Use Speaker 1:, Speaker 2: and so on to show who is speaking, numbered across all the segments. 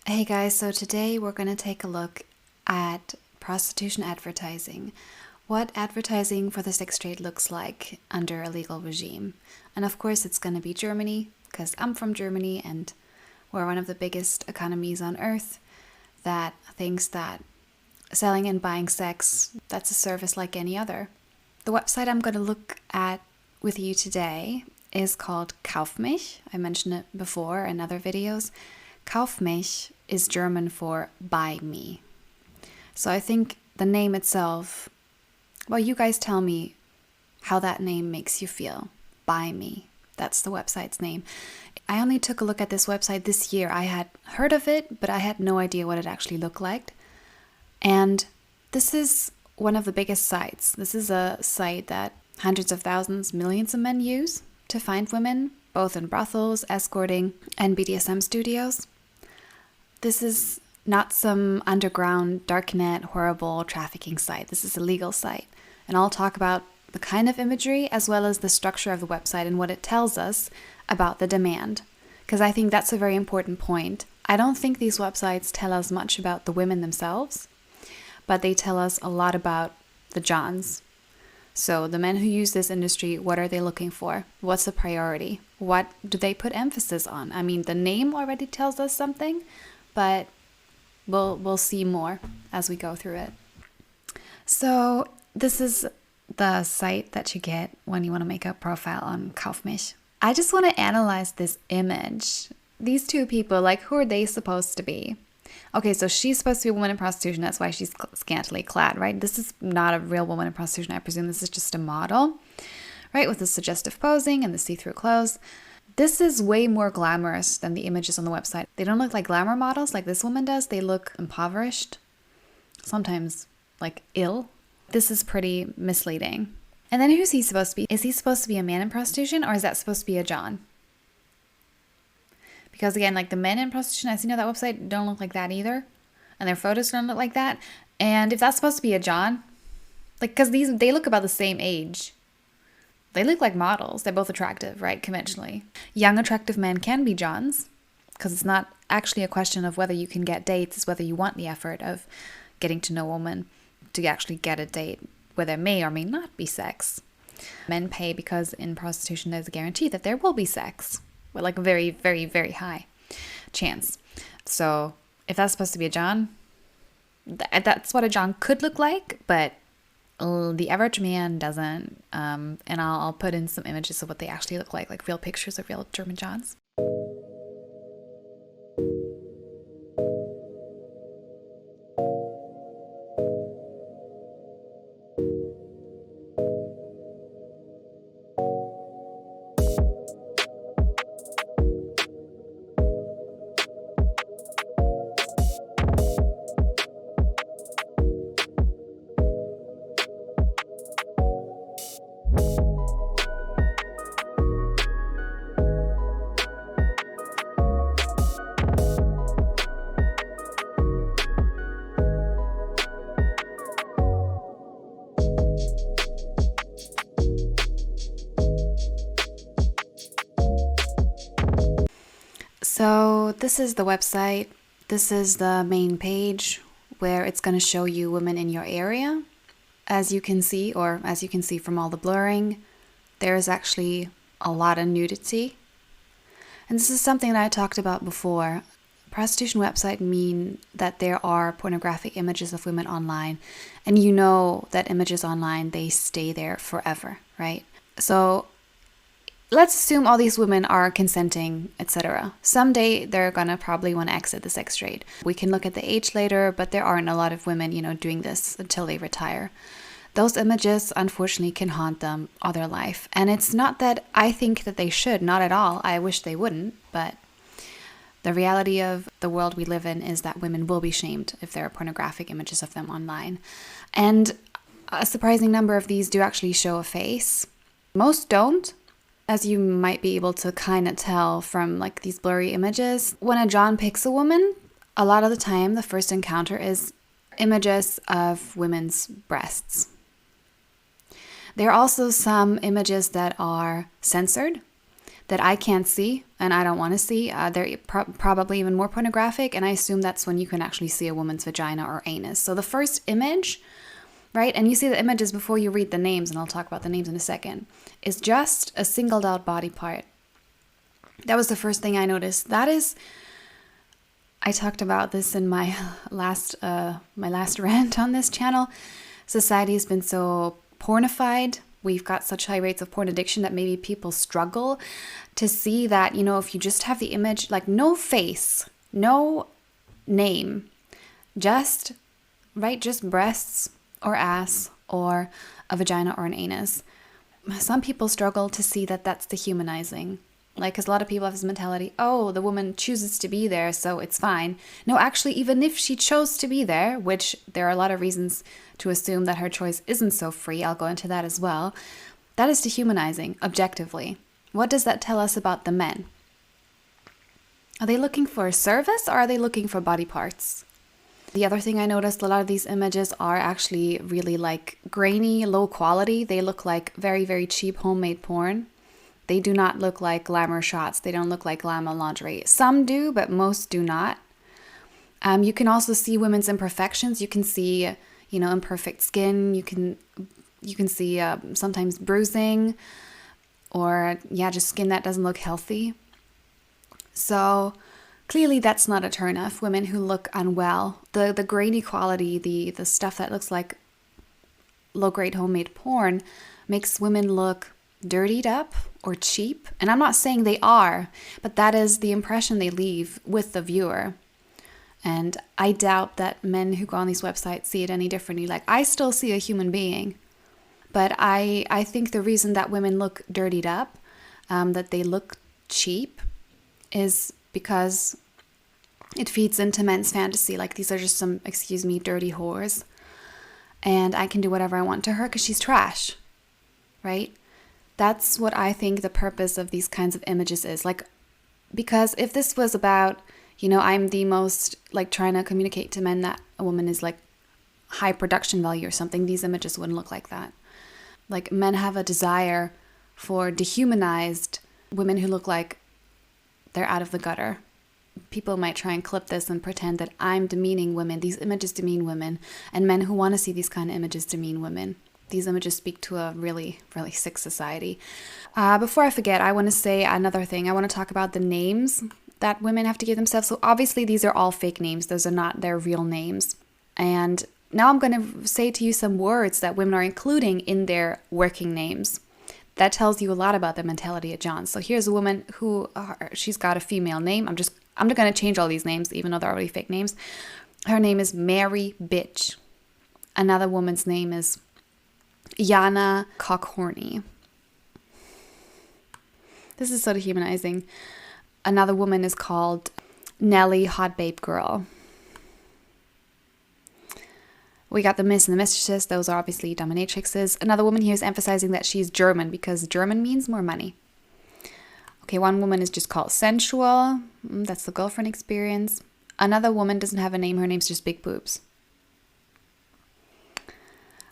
Speaker 1: Hey guys, so today we're going to take a look at prostitution advertising. What advertising for the sex trade looks like under a legal regime. And of course, it's going to be Germany, because I'm from Germany and we're one of the biggest economies on earth that thinks that selling and buying sex, that's a service like any other. The website I'm going to look at with you today is called Kauf mich. I mentioned it before in other videos. Kauf mich is German for buy me. So I think the name itself, well, you guys tell me how that name makes you feel. Buy me. That's the website's name. I only took a look at this website this year. I had heard of it, but I had no idea what it actually looked like. And this is one of the biggest sites. This is a site that hundreds of thousands, millions of men use to find women, both in brothels, escorting, and BDSM studios. This is not some underground, darknet, horrible trafficking site. This is a legal site. And I'll talk about the kind of imagery as well as the structure of the website and what it tells us about the demand. Because I think that's a very important point. I don't think these websites tell us much about the women themselves, but they tell us a lot about the Johns. So the men who use this industry, what are they looking for? What's the priority? What do they put emphasis on? I mean, the name already tells us something, but we'll see more as we go through it. So this is the site that you get when you want to make a profile on Kauf mich. I just want to analyze this image. These two people, like, who are they supposed to be? Okay, so she's supposed to be a woman in prostitution. That's why she's scantily clad, right? This is not a real woman in prostitution. I presume this is just a model, right? With the suggestive posing and the see-through clothes. This is way more glamorous than the images on the website. They don't look like glamour models like this woman does. They look impoverished, sometimes like ill. This is pretty misleading. And then who's he supposed to be? Is he supposed to be a man in prostitution, or is that supposed to be a John? Because again, like the men in prostitution I've seen on that website don't look like that either. And their photos don't look like that. And if that's supposed to be a John, like, because they look about the same age. They look like models. They're both attractive, right? Conventionally. Young, attractive men can be Johns, because it's not actually a question of whether you can get dates. It's whether you want the effort of getting to know a woman to actually get a date, where there may or may not be sex. Men pay because in prostitution there's a guarantee that there will be sex, with like a very, very, very high chance. So if that's supposed to be a John, that's what a John could look like, but the average man doesn't. And I'll put in some images of what they actually look like real pictures of real German Johns. So this is the website. This is the main page where it's going to show you women in your area. As you can see, or as you can see from all the blurring, there is actually a lot of nudity. And this is something that I talked about before. Prostitution website mean that there are pornographic images of women online, and you know that images online, they stay there forever, right? So let's assume all these women are consenting, etc. Someday they're gonna probably want to exit the sex trade. We can look at the age later, but there aren't a lot of women, doing this until they retire. Those images, unfortunately, can haunt them all their life. And it's not that I think that they should, not at all. I wish they wouldn't, but the reality of the world we live in is that women will be shamed if there are pornographic images of them online. And a surprising number of these do actually show a face. Most don't. As you might be able to kind of tell from like these blurry images, when a John picks a woman, a lot of the time the first encounter is images of women's breasts. There are also some images that are censored. that I can't see and I don't want to see. They're probably even more pornographic, and I assume that's when you can actually see a woman's vagina or anus. So the first image, right, and you see the images before you read the names, and I'll talk about the names in a second, is just a singled out body part. That was the first thing I noticed. That is, I talked about this in my last rant on this channel. Society has been so pornified. We've got such high rates of porn addiction that maybe people struggle to see that, you know, if you just have the image, like no face, no name, just breasts or ass or a vagina or an anus. Some people struggle to see that that's dehumanizing. Like, because a lot of people have this mentality, oh, the woman chooses to be there, so it's fine. No, actually, even if she chose to be there, which there are a lot of reasons to assume that her choice isn't so free, I'll go into that as well, that is dehumanizing, objectively. What does that tell us about the men? Are they looking for service, or are they looking for body parts? The other thing I noticed, a lot of these images are actually really like grainy, low quality. They look like very, very cheap homemade porn. They do not look like glamour shots. They don't look like glamour lingerie. Some do, but most do not. You can also see women's imperfections. You can see, you know, imperfect skin. You can see sometimes bruising, or just skin that doesn't look healthy. So clearly that's not a turnoff. Women who look unwell, the grainy quality, the stuff that looks like low-grade homemade porn makes women look dirtied up or cheap. And I'm not saying they are, but that is the impression they leave with the viewer. And I doubt that men who go on these websites see it any differently. Like, I still see a human being, but I think the reason that women look dirtied up, that they look cheap, is because it feeds into men's fantasy. Like, these are just some, excuse me, dirty whores, and I can do whatever I want to her because she's trash, right? That's what I think the purpose of these kinds of images is. Like, because if this was about, you know, I'm the most, like, trying to communicate to men that a woman is like high production value or something, these images wouldn't look like that. Like, men have a desire for dehumanized women who look like they're out of the gutter. People might try and clip this and pretend that I'm demeaning women. These images demean women, and men who want to see these kind of images demean women. These images speak to a really, really sick society. Before I forget, I want to say another thing. I want to talk about the names that women have to give themselves. So obviously these are all fake names. Those are not their real names. And now I'm going to say to you some words that women are including in their working names. That tells you a lot about the mentality of John. So here's a woman who, she's got a female name. I'm not going to change all these names, even though they're already fake names. Her name is Mary Bitch. Another woman's name is Yana Cockhorny. This is so dehumanizing. Another woman is called Nelly Hot Babe Girl. We got the Miss and the Mistresses. Those are obviously dominatrixes. Another woman here is emphasizing that she's German because German means more money. Okay, one woman is just called Sensual. That's the girlfriend experience. Another woman doesn't have a name. Her name's just Big Boobs.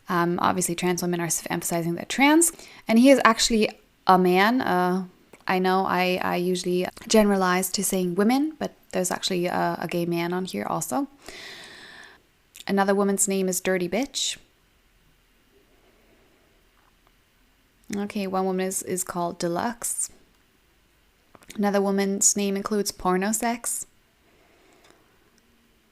Speaker 1: Obviously, trans women are emphasizing that trans. And he is actually a man. I know I usually generalize to saying women, but there's actually a gay man on here also. Another woman's name is Dirty Bitch. Okay, one woman is called Deluxe. Another woman's name includes porno sex.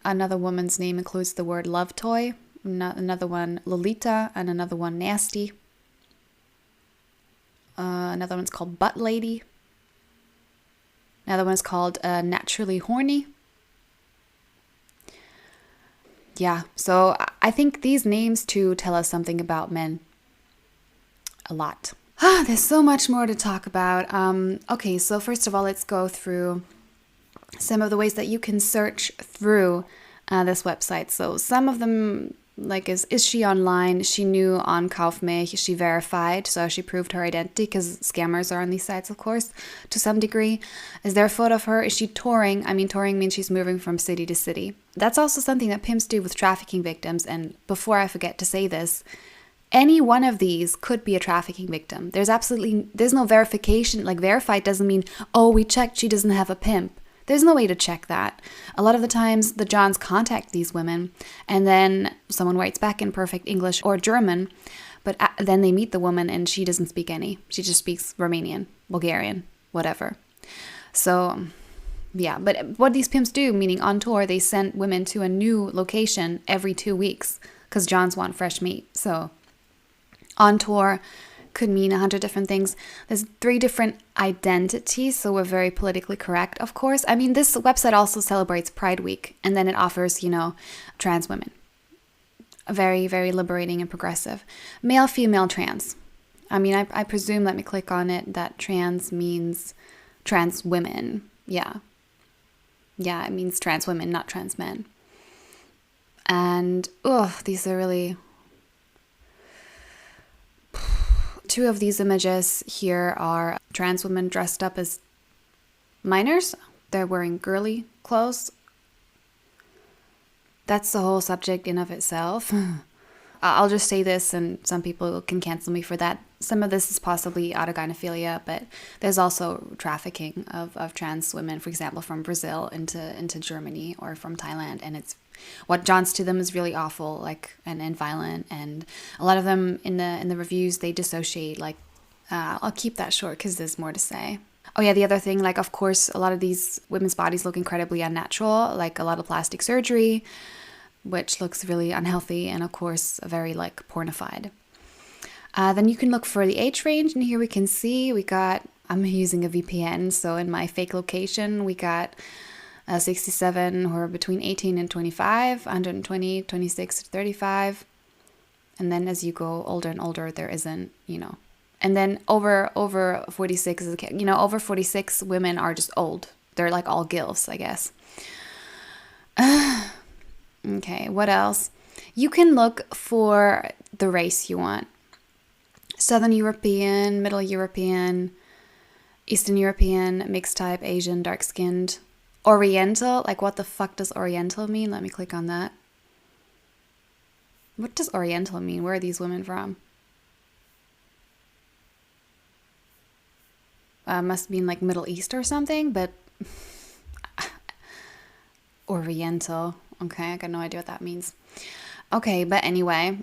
Speaker 1: Another woman's name includes the word love toy. Another one Lolita, and another one Nasty. Another one's called Butt Lady. Another one's called Naturally Horny. Yeah, so I think these names too tell us something about men. A lot. There's so much more to talk about. Okay, so first of all, let's go through some of the ways that you can search through this website. So some of them, like, is she online? She knew on Kaufmich, she verified, so she proved her identity, because scammers are on these sites, of course, to some degree. Is there a photo of her? Is she touring? I mean, touring means she's moving from city to city. That's also something that pimps do with trafficking victims. And before I forget to say this, Any one of these could be a trafficking victim. There's no verification. Like, verified doesn't mean, oh, we checked, she doesn't have a pimp. There's no way to check that. A lot of the times the Johns contact these women and then someone writes back in perfect English or German, but then they meet the woman and she doesn't speak any. She just speaks Romanian, Bulgarian, whatever. So yeah, but what these pimps do, meaning on tour, they send women to a new location every 2 weeks because Johns want fresh meat. So on tour could mean 100 different things. There's 3 different identities, so we're very politically correct, of course. I mean, this website also celebrates Pride Week, and then it offers, trans women. Very, very liberating and progressive. Male, female, trans. I mean, I presume, let me click on it, that trans means trans women. Yeah. Yeah, it means trans women, not trans men. And, these are really... 2 of these images here are trans women dressed up as minors. They're wearing girly clothes. That's the whole subject in of itself. I'll just say this, and some people can cancel me for that. Some of this is possibly autogynephilia, but there's also trafficking of trans women, for example, from Brazil into Germany or from Thailand, and it's what Johns to them is really awful, like and violent, and a lot of them in the reviews they dissociate. Like, I'll keep that short because there's more to say. Oh yeah, the other thing, like, of course, a lot of these women's bodies look incredibly unnatural, like a lot of plastic surgery, which looks really unhealthy, and of course very like pornified. Then you can look for the age range, and here we can see I'm using a VPN, so in my fake location we got 67 who are between 18 and 25, 120, 26 to 35. And then as you go older and older, there isn't, And then over 46 is, over 46 women are just old. They're like all gilfs, I guess. Okay, what else? You can look for the race you want. Southern European, Middle European, Eastern European, mixed type, Asian, dark-skinned. Oriental, like what the fuck does Oriental mean? Let me click on that. What does Oriental mean? Where are these women from? Must mean like Middle East or something, but Oriental. Okay, I got no idea what that means. Okay, but anyway,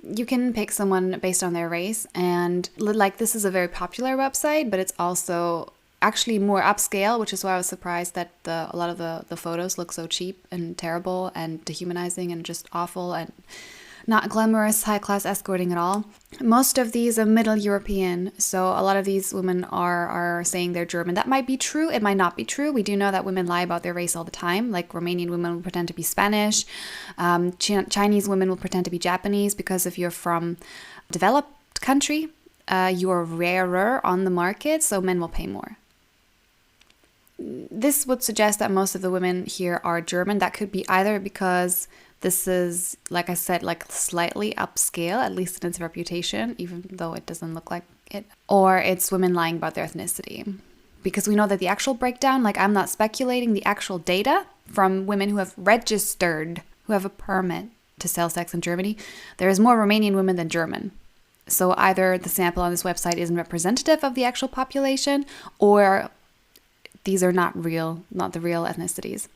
Speaker 1: you can pick someone based on their race, and like this is a very popular website, but it's also actually more upscale, which is why I was surprised that a lot of the photos look so cheap and terrible and dehumanizing and just awful and not glamorous high-class escorting at all. Most of these are Middle European, so a lot of these women are saying they're German. That might be true, it might not be true. We do know that women lie about their race all the time, like Romanian women will pretend to be Spanish, Chinese women will pretend to be Japanese, because if you're from a developed country, you're rarer on the market, so men will pay more. This would suggest that most of the women here are German. That could be either because this is, like I said, like slightly upscale, at least in its reputation, even though it doesn't look like it, or it's women lying about their ethnicity. Because we know that the actual breakdown, like I'm not speculating, the actual data from women who have registered, who have a permit to sell sex in Germany, there is more Romanian women than German. So either the sample on this website isn't representative of the actual population, or these are not the real ethnicities.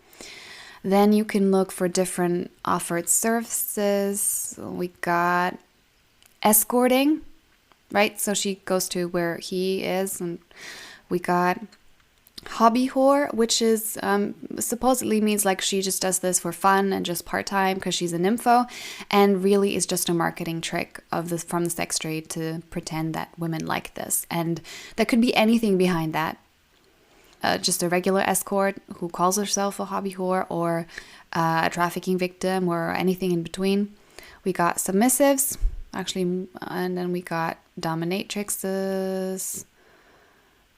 Speaker 1: Then you can look for different offered services. We got escorting, right? So she goes to where he is. And we got hobby whore, which is supposedly means like she just does this for fun and just part-time because she's a nympho, and really is just a marketing trick from the sex trade to pretend that women like this. And there could be anything behind that. Just a regular escort who calls herself a hobby whore, or a trafficking victim, or anything in between. We got submissives, actually, and then we got dominatrixes,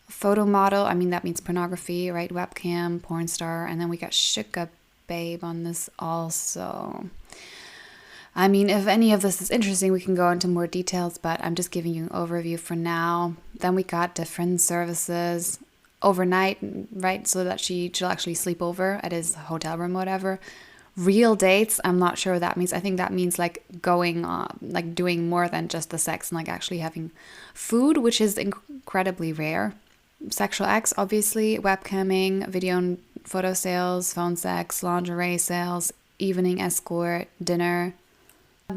Speaker 1: photo model, I mean that means pornography, right? Webcam, porn star, and then we got sugar babe on this also. I mean, if any of this is interesting, we can go into more details, but I'm just giving you an overview for now. Then we got different services. Overnight, right, so that she'll actually sleep over at his hotel room, whatever. Real dates, I'm not sure what that means. I think that means like going like doing more than just the sex and like actually having food, which is incredibly rare. Sexual acts, obviously, webcamming, video and photo sales, phone sex, lingerie sales, evening escort, dinner,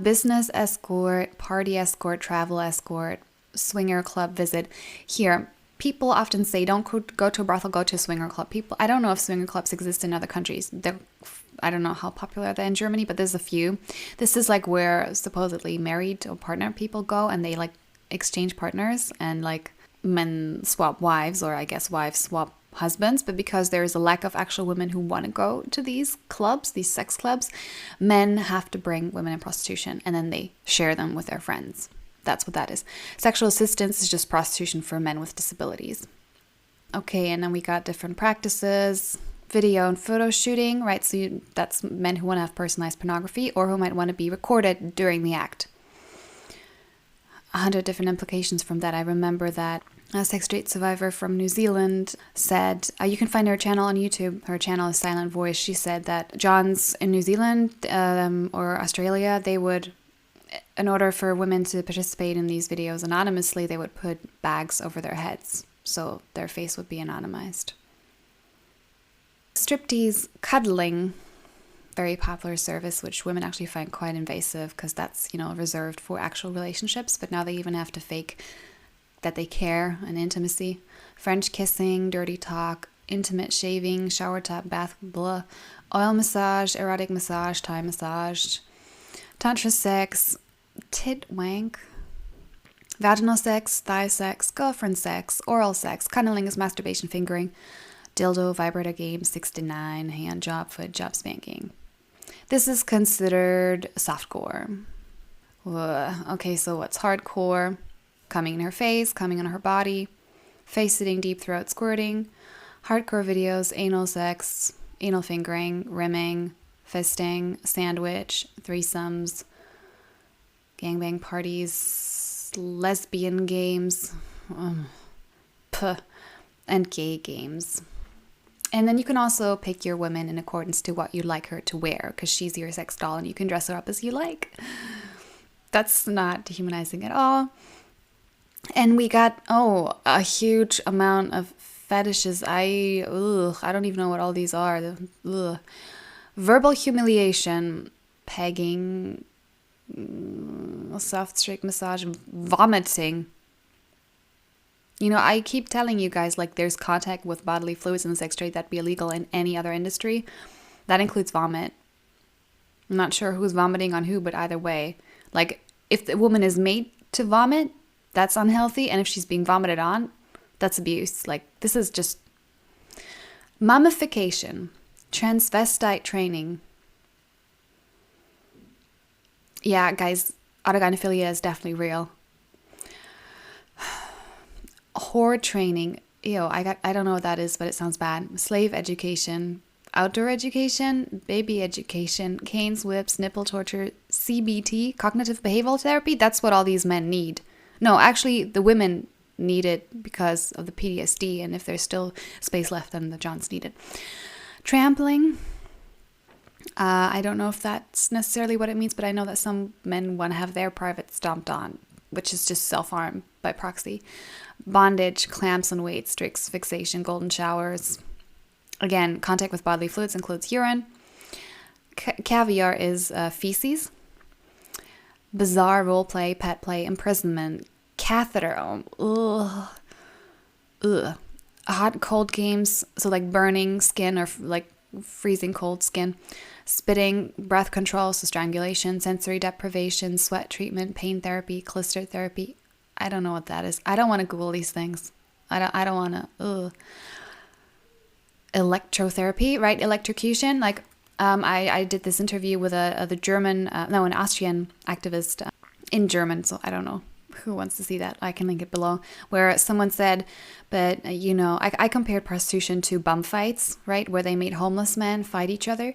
Speaker 1: business escort, party escort, travel escort, swinger club visit. Here, people often say don't go to a brothel, go to a swinger club. I don't know if swinger clubs exist in other countries. I don't know how popular they're in Germany, but there's a few. This is like where supposedly married or partner people go and they like exchange partners and like men swap wives, or I guess wives swap husbands. But because there is a lack of actual women who want to go to these clubs, these sex clubs, men have to bring women in prostitution and then they share them with their friends. That's what that is. Sexual assistance is just prostitution for men with disabilities. Okay, and then we got different practices. Video and photo shooting, right? So that's men who want to have personalized pornography or who might want to be recorded during the act. 100 different implications from that. I remember that a sex trade survivor from New Zealand said, you can find her channel on YouTube. Her channel is Silent Voice. She said that Johns in New Zealand or Australia, they would, in order for women to participate in these videos anonymously, they would put bags over their heads so their face would be anonymized. Striptease cuddling, very popular service, which women actually find quite invasive because that's, reserved for actual relationships. But now they even have to fake that they care and intimacy. French kissing, dirty talk, intimate shaving, shower tub, bath, blah, oil massage, erotic massage, Thai massage, tantra sex, tit wank, vaginal sex, thigh sex, girlfriend sex, oral sex, cunnilingus, masturbation, fingering, dildo, vibrator game, 69, hand job, foot job, spanking. This is considered softcore. Okay, so what's hardcore? Coming in her face, coming on her body, face sitting, deep throat squirting, hardcore videos, anal sex, anal fingering, rimming, fisting, sandwich, threesomes, gangbang parties, lesbian games, and gay games. And then you can also pick your women in accordance to what you'd like her to wear, because she's your sex doll and you can dress her up as you like. That's not dehumanizing at all. And we got, a huge amount of fetishes. I don't even know what all these are. Verbal humiliation, pegging, soft straight massage, vomiting. I keep telling you guys, like, there's contact with bodily fluids in the sex trade that'd be illegal in any other industry. That includes vomit. I'm not sure who's vomiting on who, but either way. Like, if the woman is made to vomit, that's unhealthy. And if she's being vomited on, that's abuse. Like, this is just mummification, transvestite training. Yeah, guys, autogynephilia is definitely real. Whore training. I don't know what that is, but it sounds bad. Slave education, outdoor education, baby education, canes, whips, nipple torture, CBT, cognitive behavioral therapy. That's what all these men need. No, actually, the women need it because of the PTSD, and if there's still space left, then the Johns need it. Trampling. I don't know if that's necessarily what it means, but I know that some men want to have their private stomped on, which is just self-harm by proxy. Bondage, clamps and weights, tricks, fixation, golden showers. Again, contact with bodily fluids includes urine. Caviar is feces. Bizarre role play, pet play, imprisonment, catheter. Hot cold games, so like burning skin or like freezing cold skin. Spitting, breath control, so strangulation, sensory deprivation, sweat treatment, pain therapy, clister therapy. I don't know what that is. I don't want to Google these things. I don't want to. Electrotherapy, right? Electrocution. Like, I did this interview with an Austrian activist in German. So I don't know who wants to see that. I can link it below. Where someone said, but I compared prostitution to bum fights, right? Where they made homeless men fight each other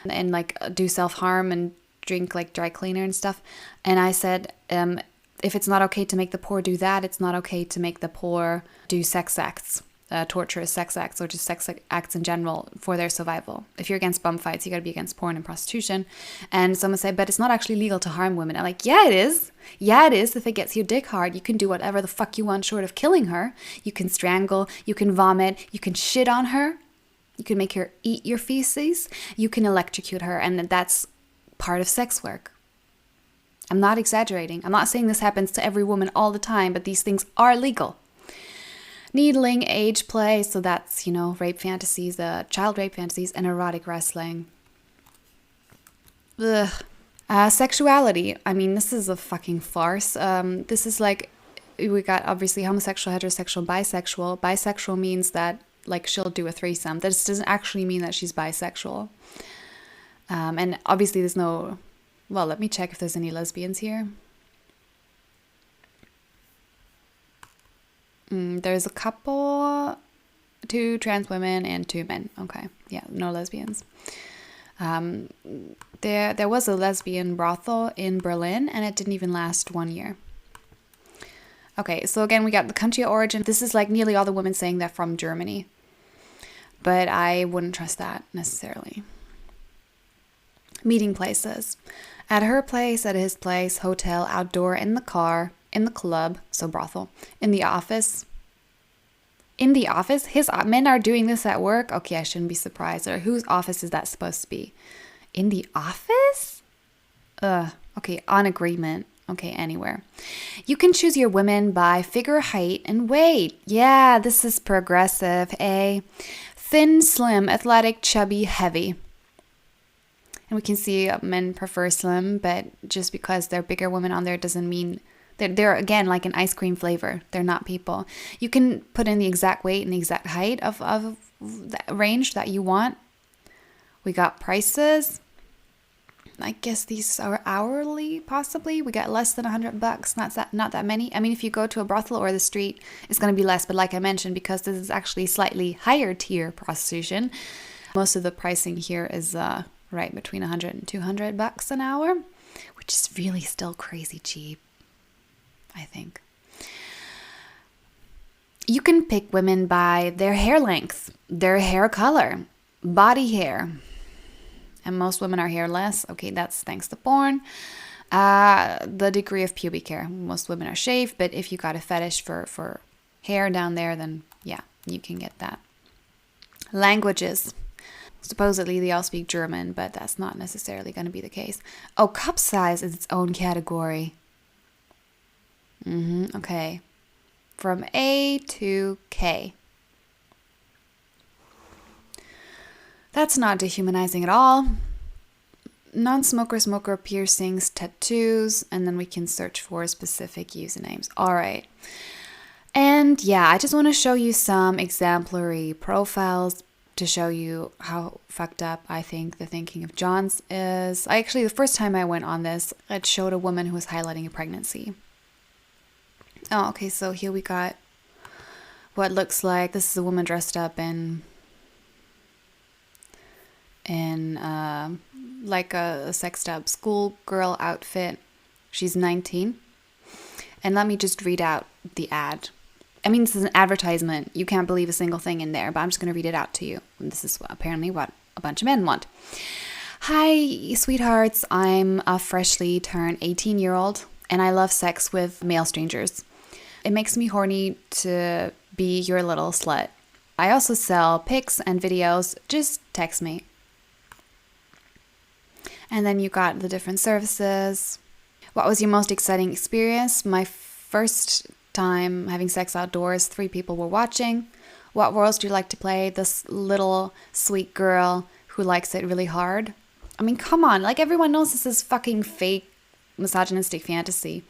Speaker 1: and like do self-harm and drink like dry cleaner and stuff. And I said, if it's not okay to make the poor do that, it's not okay to make the poor do sex acts torturous sex acts or just sex acts in general for their survival. If you're against bum fights, you got to be against porn and prostitution. And someone say, but it's not actually legal to harm women. I'm like, yeah, it is. Yeah, it is. If it gets your dick hard, you can do whatever the fuck you want short of killing her. You can strangle, you can vomit, you can shit on her. You can make her eat your feces. You can electrocute her. And that's part of sex work. I'm not exaggerating. I'm not saying this happens to every woman all the time, but these things are legal. Needling, age play, so that's, rape fantasies, child rape fantasies, and erotic wrestling. Ugh. Sexuality. I mean, this is a fucking farce. This is like, we got obviously homosexual, heterosexual, bisexual. Bisexual means that, like, she'll do a threesome. This doesn't actually mean that she's bisexual. And obviously there's no... Well, let me check if there's any lesbians here. There's a couple, 2 trans women and 2 men. Okay, yeah, no lesbians. There was a lesbian brothel in Berlin, and it didn't even last 1 year. Okay, so again, we got the country of origin. This is like nearly all the women saying they're from Germany. But I wouldn't trust that necessarily. Meeting places. At her place, at his place, hotel, outdoor, in the car, in the club, so brothel, in the office. In the office? His men are doing this at work? Okay, I shouldn't be surprised. Or whose office is that supposed to be? In the office? Okay, on agreement. Okay, anywhere. You can choose your women by figure, height, and weight. Yeah, this is progressive, eh? Thin, slim, athletic, chubby, heavy. And we can see men prefer slim, but just because they're bigger women on there doesn't mean they're again like an ice cream flavor. They're not people. You can put in the exact weight and the exact height of the range that you want. We got prices. I guess these are hourly, possibly. We got less than $100. Not that many. I mean, if you go to a brothel or the street, it's going to be less. But like I mentioned, because this is actually slightly higher tier prostitution, most of the pricing here is right between $100 and $200 an hour, which is really still crazy cheap, I think. You can pick women by their hair length, their hair color, body hair. And most women are hairless. Okay, that's thanks to porn. The degree of pubic hair. Most women are shaved, but if you got a fetish for hair down there, then yeah, you can get that. Languages. Supposedly they all speak German, but that's not necessarily going to be the case. Oh, cup size is its own category. Okay. From A to K. That's not dehumanizing at all. Non-smoker, smoker, piercings, tattoos, and then we can search for specific usernames. All right. And yeah, I just want to show you some exemplary profiles to show you how fucked up I think the thinking of Johns is. The first time I went on this, it showed a woman who was highlighting a pregnancy. Oh, okay, so here we got what looks like, this is a woman dressed up in like a sexed up schoolgirl outfit. She's 19. And let me just read out the ad. I mean, this is an advertisement. You can't believe a single thing in there, but I'm just going to read it out to you. And this is apparently what a bunch of men want. Hi, sweethearts. I'm a freshly turned 18-year-old, and I love sex with male strangers. It makes me horny to be your little slut. I also sell pics and videos. Just text me. And then you got the different services. What was your most exciting experience? My first time having sex outdoors, 3 people were watching. What roles do you like to play? This little sweet girl who likes it really hard. I mean, come on. Like, everyone knows this is fucking fake misogynistic fantasy.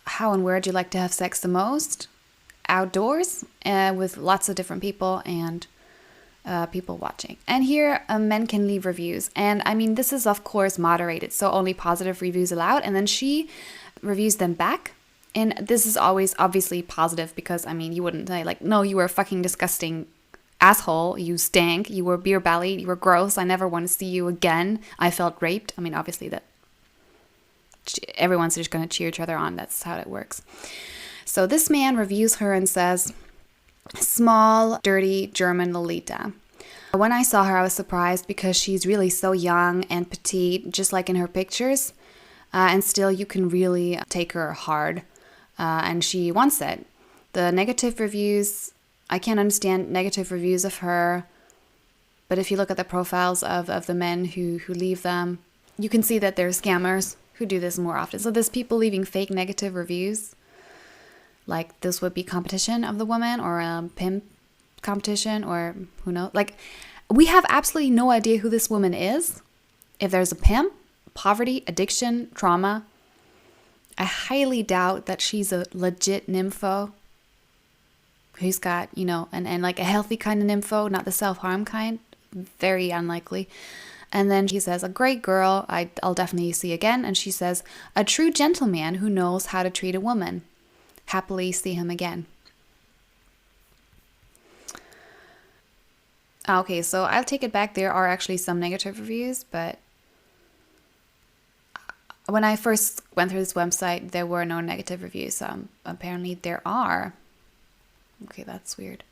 Speaker 1: How and where do you like to have sex the most? Outdoors, with lots of different people and people watching. And here, men can leave reviews. And I mean, this is of course moderated, so only positive reviews allowed. And then she reviews them back. And this is always obviously positive because, I mean, you wouldn't say like, no, you were a fucking disgusting asshole. You stank. You were beer bellied. You were gross. I never want to see you again. I felt raped. I mean, obviously that everyone's just going to cheer each other on. That's how it works. So this man reviews her and says, Small, dirty German Lolita. When I saw her, I was surprised because she's really so young and petite, just like in her pictures. And still, you can really take her hard. And she wants it. The negative reviews, I can't understand negative reviews of her. But if you look at the profiles of the men who leave them, you can see that they're scammers who do this more often. So there's people leaving fake negative reviews. Like this would be competition of the woman or a pimp competition or who knows. Like we have absolutely no idea who this woman is. If there's a pimp, poverty, addiction, trauma, I highly doubt that she's a legit nympho who's got, and like a healthy kind of nympho, not the self-harm kind. Very unlikely. And then he says, a great girl, I'll definitely see again. And she says, a true gentleman who knows how to treat a woman. Happily see him again. Okay, so I'll take it back. There are actually some negative reviews, but when I first went through this website, there were no negative reviews. Apparently there are. Okay, that's weird.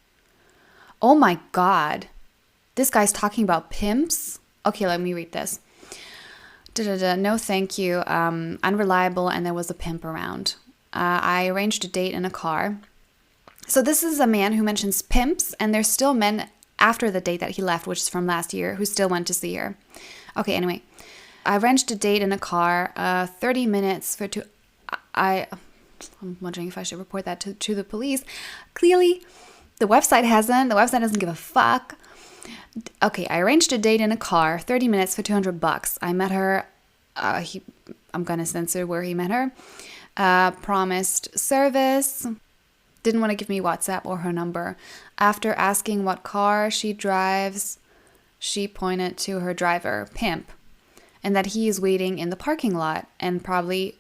Speaker 1: Oh my God. This guy's talking about pimps. Okay, let me read this. No, thank you. Unreliable, and there was a pimp around. I arranged a date in a car. So this is a man who mentions pimps, and there's still men after the date that he left, which is from last year, who still went to see her. Okay, anyway. I arranged a date in a car, 30 minutes for two. I'm wondering if I should report that to the police. Clearly, the website doesn't give a fuck. Okay, I arranged a date in a car, 30 minutes for $200. I met her. I'm going to censor where he met her. Promised service. Didn't want to give me WhatsApp or her number. After asking what car she drives, she pointed to her driver, pimp, and that he is waiting in the parking lot and probably.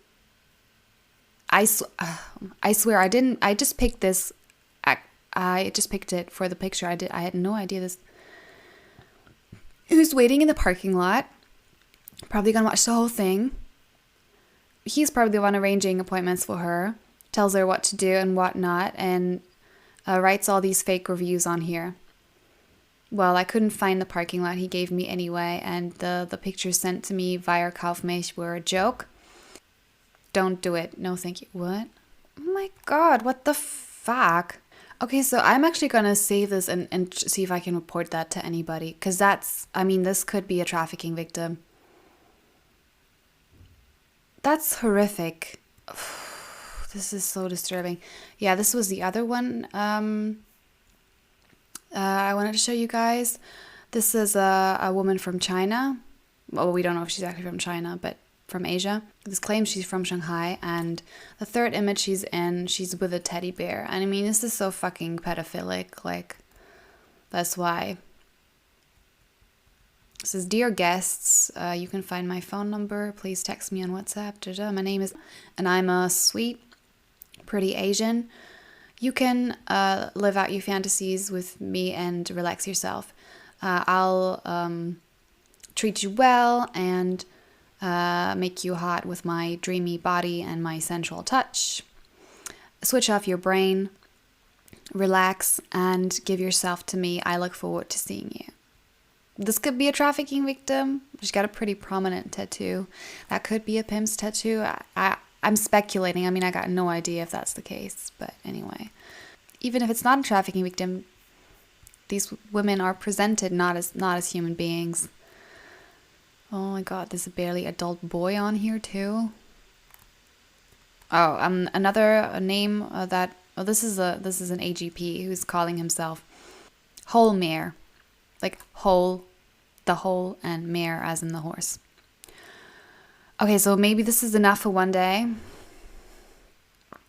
Speaker 1: I swear I just picked this. I just picked it for the picture. I had no idea this. Who's waiting in the parking lot? Probably gonna watch the whole thing. He's probably the one arranging appointments for her. Tells her what to do and what not, and writes all these fake reviews on here. Well, I couldn't find the parking lot he gave me anyway, and the pictures sent to me via Kaufmilch were a joke. Don't do it. No, thank you. What? Oh my God, what the fuck? Okay, so I'm actually going to save this and see if I can report that to anybody. Because this could be a trafficking victim. That's horrific. This is so disturbing. Yeah, this was the other one I wanted to show you guys. This is a woman from China. Well, we don't know if she's actually from China, but from Asia. This claims she's from Shanghai, and the third image she's in, she's with a teddy bear. And I mean, this is so fucking pedophilic. Like, that's why. It says, dear guests, you can find my phone number. Please text me on WhatsApp. My name is, and I'm a sweet, pretty Asian. You can live out your fantasies with me and relax yourself. I'll treat you well and make you hot with my dreamy body and my sensual touch. Switch off your brain, relax, and give yourself to me. I look forward to seeing you. This could be a trafficking victim. She's got a pretty prominent tattoo. That could be a pimp's tattoo. I'm speculating. I mean, I got no idea if that's the case. But anyway, even if it's not a trafficking victim, these women are presented not as human beings. Oh my God, there's a barely adult boy on here too. Oh, another name this is an AGP who's calling himself Whole Mare, like whole, the whole, and mare as in the horse. Okay, so maybe this is enough for one day.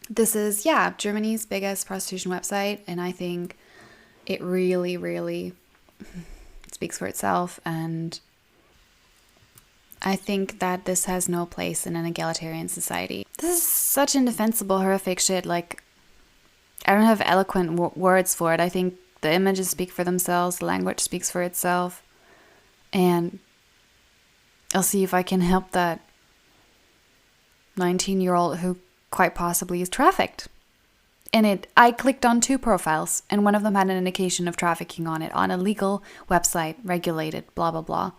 Speaker 1: This is Germany's biggest prostitution website, and I think it really, really speaks for itself, and I think that this has no place in an egalitarian society. This is such indefensible, horrific shit. Like, I don't have eloquent words for it. I think the images speak for themselves, the language speaks for itself, and I'll see if I can help that 19-year-old who quite possibly is trafficked. I clicked on 2 profiles, and one of them had an indication of trafficking on it, on a legal website, regulated, blah, blah, blah.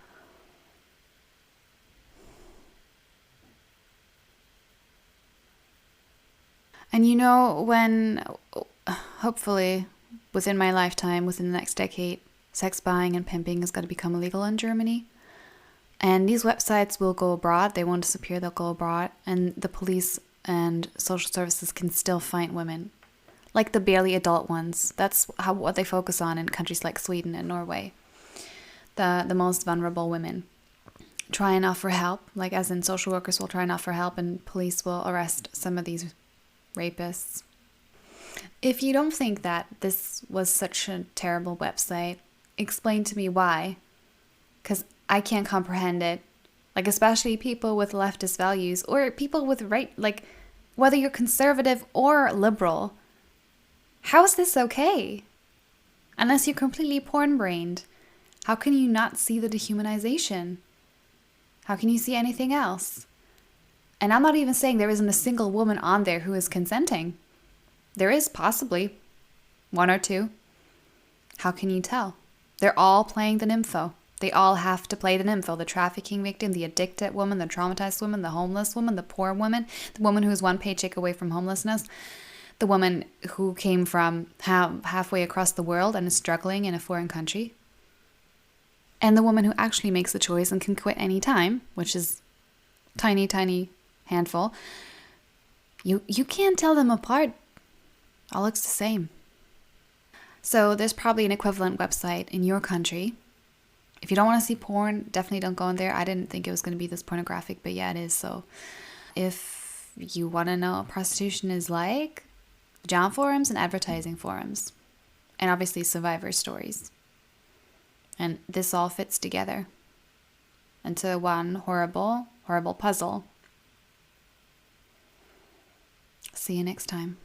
Speaker 1: And when, hopefully, within my lifetime, within the next decade, sex buying and pimping is going to become illegal in Germany. And these websites will go abroad. They won't disappear. They'll go abroad. And the police and social services can still find women. Like the barely adult ones. That's what they focus on in countries like Sweden and Norway. The most vulnerable women. Try and offer help. Like as in social workers will try and offer help, and police will arrest some of these rapists. If you don't think that this was such a terrible website, explain to me why. Because I can't comprehend it. Like, especially people with leftist values or people with like, whether you're conservative or liberal, how is this okay? Unless you're completely porn-brained, how can you not see the dehumanization? How can you see anything else? And I'm not even saying there isn't a single woman on there who is consenting. There is possibly 1 or 2. How can you tell? They're all playing the nympho. They all have to play the nympho. The trafficking victim, the addicted woman, the traumatized woman, the homeless woman, the poor woman, the woman who is 1 paycheck away from homelessness, the woman who came from halfway across the world and is struggling in a foreign country, and the woman who actually makes the choice and can quit any time, which is tiny, tiny handful. You can't tell them apart. All looks the same. So there's probably an equivalent website in your country. If you don't want to see porn, definitely don't go in there. I didn't think it was going to be this pornographic, but yeah, it is. So if you want to know what prostitution is like, job forums and advertising forums. And obviously survivor stories. And this all fits together into one horrible, horrible puzzle. See you next time.